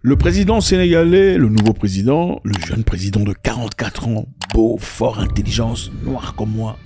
Le président sénégalais, le nouveau président, le jeune président de 44 ans, beau, fort, intelligence, noir comme moi,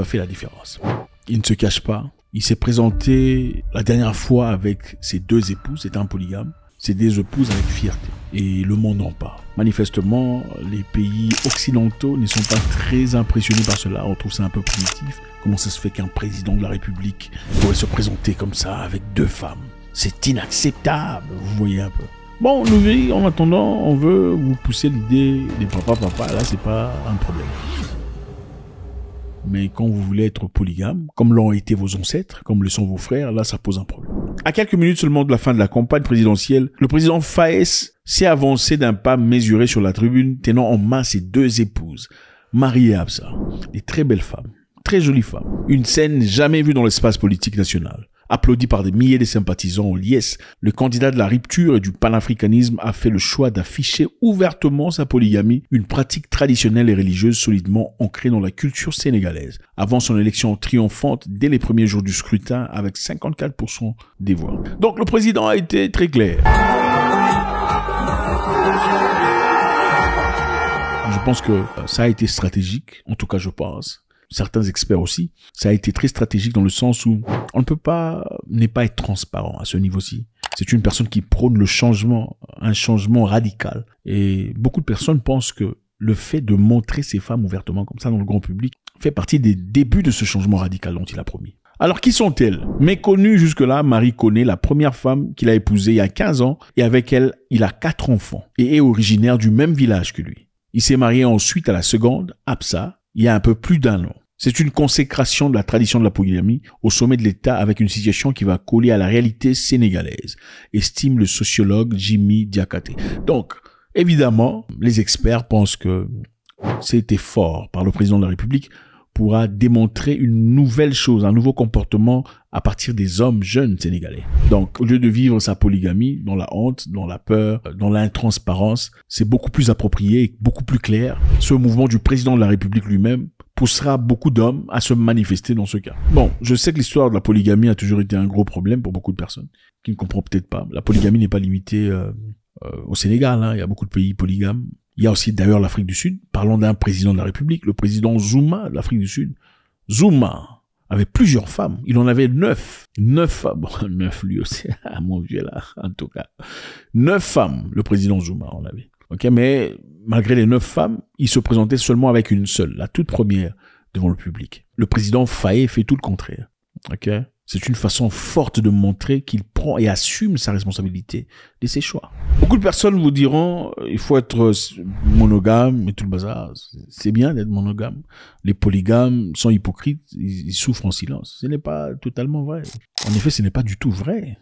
fait la différence. Il ne se cache pas. Il s'est présenté la dernière fois avec ses deux épouses, c'était un polygame. Ses deux épouses avec fierté. Et le monde en parle. Manifestement, les pays occidentaux ne sont pas très impressionnés par cela. On trouve ça un peu primitif. Comment ça se fait qu'un président de la République pourrait se présenter comme ça avec deux femmes? C'est inacceptable, vous voyez un peu. Bon, nous, en attendant, on veut vous pousser l'idée des papa, là, c'est pas un problème. Mais quand vous voulez être polygame, comme l'ont été vos ancêtres, comme le sont vos frères, là, ça pose un problème. À quelques minutes seulement de la fin de la campagne présidentielle, le président Faes s'est avancé d'un pas mesuré sur la tribune, tenant en main ses deux épouses, Marie et Absa. Des très belles femmes, très jolies femmes. Une scène jamais vue dans l'espace politique national. Applaudi par des milliers de sympathisants en liesse, le candidat de la rupture et du panafricanisme a fait le choix d'afficher ouvertement sa polygamie, une pratique traditionnelle et religieuse solidement ancrée dans la culture sénégalaise, avant son élection triomphante dès les premiers jours du scrutin avec 54% des voix. Donc le président a été très clair. Je pense que ça a été stratégique, en tout cas je pense. Certains experts aussi, ça a été très stratégique dans le sens où on ne peut pas être transparent à ce niveau-ci. C'est une personne qui prône le changement, un changement radical. Et beaucoup de personnes pensent que le fait de montrer ces femmes ouvertement comme ça dans le grand public fait partie des débuts de ce changement radical dont il a promis. Alors qui sont-elles? Méconnue jusque-là, Marie connaît la première femme qu'il a épousée il y a 15 ans et avec elle, il a 4 enfants et est originaire du même village que lui. Il s'est marié ensuite à la seconde, Absa, il y a un peu plus d'1 an. C'est une consécration de la tradition de la polygamie au sommet de l'État avec une situation qui va coller à la réalité sénégalaise, estime le sociologue Jimmy Diakate. Donc, évidemment, les experts pensent que cet effort par le président de la République pourra démontrer une nouvelle chose, un nouveau comportement à partir des hommes jeunes sénégalais. Donc, au lieu de vivre sa polygamie dans la honte, dans la peur, dans l'intransparence, c'est beaucoup plus approprié et beaucoup plus clair. Ce mouvement du président de la République lui-même poussera beaucoup d'hommes à se manifester dans ce cas. Bon, je sais que l'histoire de la polygamie a toujours été un gros problème pour beaucoup de personnes qui ne comprennent peut-être pas. La polygamie n'est pas limitée au Sénégal, hein. Il y a beaucoup de pays polygames. Il y a aussi d'ailleurs l'Afrique du Sud. Parlons d'un président de la République, le président Zuma de l'Afrique du Sud. Zuma avait plusieurs femmes. Il en avait 9. 9 femmes. Bon, 9 lui aussi. Ah, mon vieux là, en tout cas. 9 femmes, le président Zuma en avait. Ok, mais malgré les 9 femmes, il se présentait seulement avec une seule, la toute première, devant le public. Le président Faye fait tout le contraire. Ok, c'est une façon forte de montrer qu'il prend et assume sa responsabilité de ses choix. Beaucoup de personnes vous diront, il faut être monogame et tout le bazar. C'est bien d'être monogame. Les polygames sont hypocrites, ils souffrent en silence. Ce n'est pas totalement vrai. En effet, ce n'est pas du tout vrai.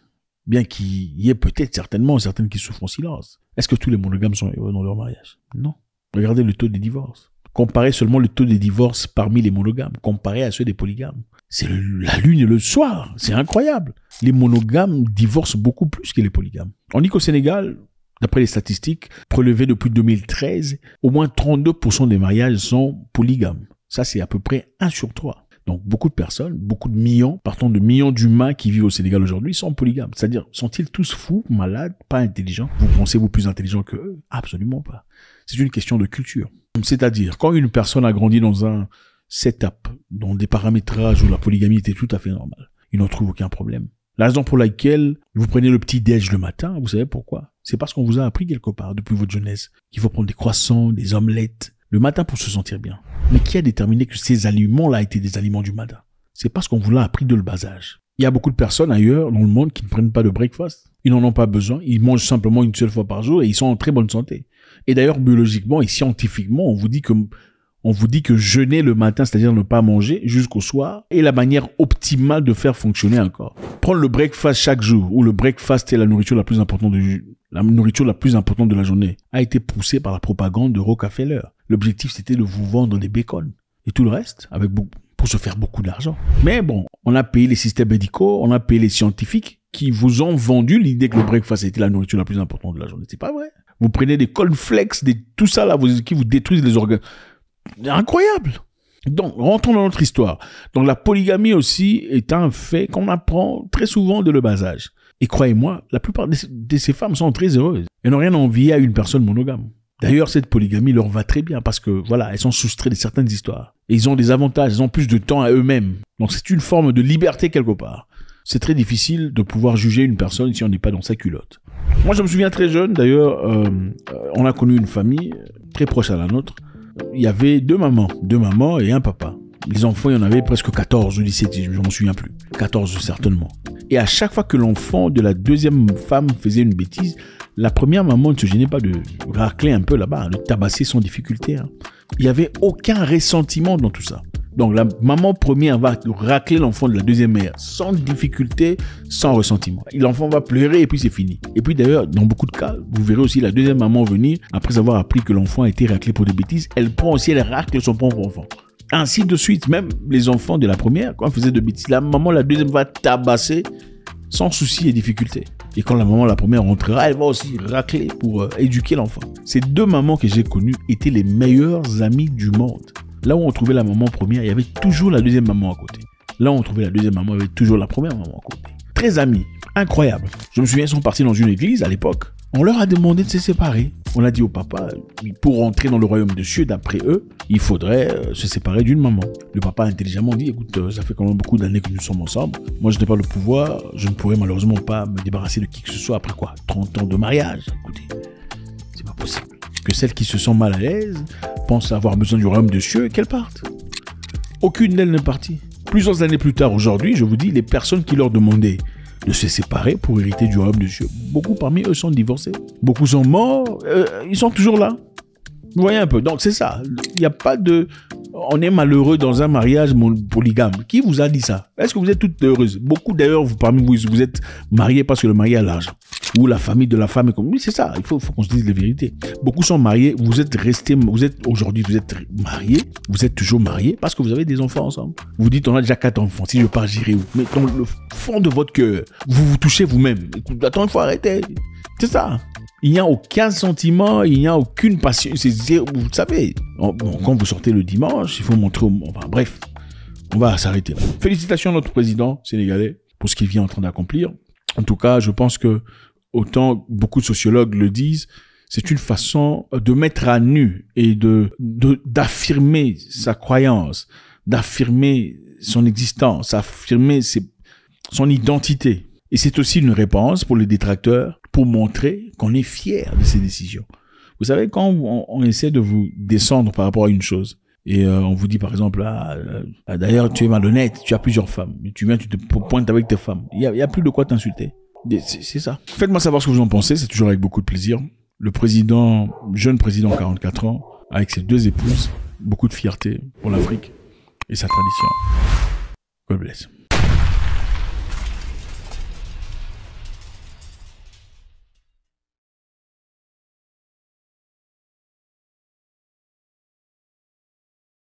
Bien qu'il y ait peut-être certainement certaines qui souffrent en silence. Est-ce que tous les monogames sont heureux dans leur mariage? Non. Regardez le taux des divorces. Comparez seulement le taux des divorces parmi les monogames, comparé à ceux des polygames. C'est la lune et le soir. C'est incroyable. Les monogames divorcent beaucoup plus que les polygames. On dit qu'au Sénégal, d'après les statistiques prélevées depuis 2013, au moins 32% des mariages sont polygames. Ça, c'est à peu près 1 sur 3. Donc, beaucoup de personnes, beaucoup de millions, partons de millions d'humains qui vivent au Sénégal aujourd'hui, sont polygames. C'est-à-dire, sont-ils tous fous, malades, pas intelligents? Vous pensez-vous plus intelligents que eux? Absolument pas. C'est une question de culture. C'est-à-dire, quand une personne a grandi dans un setup, dans des paramétrages où la polygamie était tout à fait normale, il n'en trouve aucun problème. La raison pour laquelle vous prenez le petit déj le matin, vous savez pourquoi? C'est parce qu'on vous a appris quelque part, depuis votre jeunesse, qu'il faut prendre des croissants, des omelettes, le matin pour se sentir bien. Mais qui a déterminé que ces aliments-là étaient des aliments du matin? C'est parce qu'on vous l'a appris de le bas âge. Il y a beaucoup de personnes ailleurs dans le monde qui ne prennent pas de breakfast. Ils n'en ont pas besoin. Ils mangent simplement une seule fois par jour et ils sont en très bonne santé. Et d'ailleurs, biologiquement et scientifiquement, on vous dit que jeûner le matin, c'est-à-dire ne pas manger jusqu'au soir, est la manière optimale de faire fonctionner un corps. Prendre le breakfast chaque jour, où le breakfast est la nourriture la plus importante de la journée, a été poussé par la propagande de Rockefeller. L'objectif, c'était de vous vendre des bacon. Et tout le reste, pour se faire beaucoup d'argent. Mais bon, on a payé les systèmes médicaux, on a payé les scientifiques qui vous ont vendu l'idée que le breakfast était la nourriture la plus importante de la journée. C'est pas vrai. Vous prenez des cornflakes, tout ça là, qui vous détruisent les organes. Incroyable. Donc, rentrons dans notre histoire. Donc, la polygamie aussi est un fait qu'on apprend très souvent de le bas âge. Et croyez-moi, la plupart de ces femmes sont très heureuses. Elles n'ont rien à envier à une personne monogame. D'ailleurs, cette polygamie leur va très bien parce que, voilà, elles sont soustraites de certaines histoires. Et ils ont des avantages, ils ont plus de temps à eux-mêmes. Donc c'est une forme de liberté quelque part. C'est très difficile de pouvoir juger une personne si on n'est pas dans sa culotte. Moi, je me souviens très jeune, d'ailleurs, on a connu une famille très proche à la nôtre. Il y avait deux mamans et un papa. Les enfants, il y en avait presque 14 ou 17, je ne m'en souviens plus. 14 certainement. Et à chaque fois que l'enfant de la deuxième femme faisait une bêtise, la première maman ne se gênait pas de racler un peu là-bas, de tabasser sans difficulté. Il n'y avait aucun ressentiment dans tout ça. Donc la maman première va racler l'enfant de la deuxième mère sans difficulté, sans ressentiment. L'enfant va pleurer et puis c'est fini. Et puis d'ailleurs, dans beaucoup de cas, vous verrez aussi la deuxième maman venir, après avoir appris que l'enfant a été raclé pour des bêtises, elle prend aussi, elle racle son propre enfant. Ainsi de suite, même les enfants de la première, quand ils faisaient de bêtises, la maman, la deuxième va tabasser sans souci et difficulté. Et quand la maman, la première rentrera, elle va aussi racler pour éduquer l'enfant. Ces deux mamans que j'ai connues étaient les meilleures amies du monde. Là où on trouvait la maman première, il y avait toujours la deuxième maman à côté. Là où on trouvait la deuxième maman, il y avait toujours la première maman à côté. Très amies, incroyable. Je me souviens, ils sont partis dans une église à l'époque. On leur a demandé de se séparer. On a dit au papa, pour rentrer dans le royaume des cieux, d'après eux, il faudrait se séparer d'une maman. Le papa intelligemment dit, écoute, ça fait quand même beaucoup d'années que nous sommes ensemble. Moi, je n'ai pas le pouvoir. Je ne pourrais malheureusement pas me débarrasser de qui que ce soit après quoi 30 ans de mariage. Écoutez, c'est pas possible. Que celles qui se sentent mal à l'aise pensent avoir besoin du royaume des cieux et qu'elles partent. Aucune d'elles n'est partie. Plusieurs années plus tard, aujourd'hui, je vous dis, les personnes qui leur demandaient de se séparer pour hériter du royaume de Dieu. Beaucoup parmi eux sont divorcés. Beaucoup sont morts. Ils sont toujours là. Vous voyez un peu. Donc c'est ça. Il n'y a pas de... On est malheureux dans un mariage polygame. Qui vous a dit ça? Est-ce que vous êtes toutes heureuses? Beaucoup d'ailleurs, parmi vous êtes mariés parce que le mari a l'argent. Ou la famille de la femme est comme... Oui, c'est ça. Il faut qu'on se dise les vérités. Beaucoup sont mariés. Vous êtes aujourd'hui, vous êtes mariés. Vous êtes toujours mariés parce que vous avez des enfants ensemble. Vous dites, on a déjà 4 enfants. Si je pars, j'irai où? Mais dans le fond de votre cœur, vous vous touchez vous-même. Attends, il faut arrêter. C'est ça. Il n'y a aucun sentiment, il n'y a aucune passion. Vous savez, quand vous sortez le dimanche, il faut montrer... Enfin, bref, on va s'arrêter là. Félicitations à notre président sénégalais pour ce qu'il vient en train d'accomplir. En tout cas, je pense que, autant beaucoup de sociologues le disent, c'est une façon de mettre à nu et d'affirmer sa croyance, d'affirmer son existence, d'affirmer son identité. Et c'est aussi une réponse pour les détracteurs pour montrer qu'on est fier de ses décisions. Vous savez, quand on essaie de vous descendre par rapport à une chose, et on vous dit par exemple, d'ailleurs tu es malhonnête, tu as plusieurs femmes, tu viens, tu te pointes avec tes femmes, il y a plus de quoi t'insulter. C'est ça. Faites-moi savoir ce que vous en pensez, c'est toujours avec beaucoup de plaisir. Le jeune président 44 ans, avec ses 2 épouses, beaucoup de fierté pour l'Afrique et sa tradition. God bless.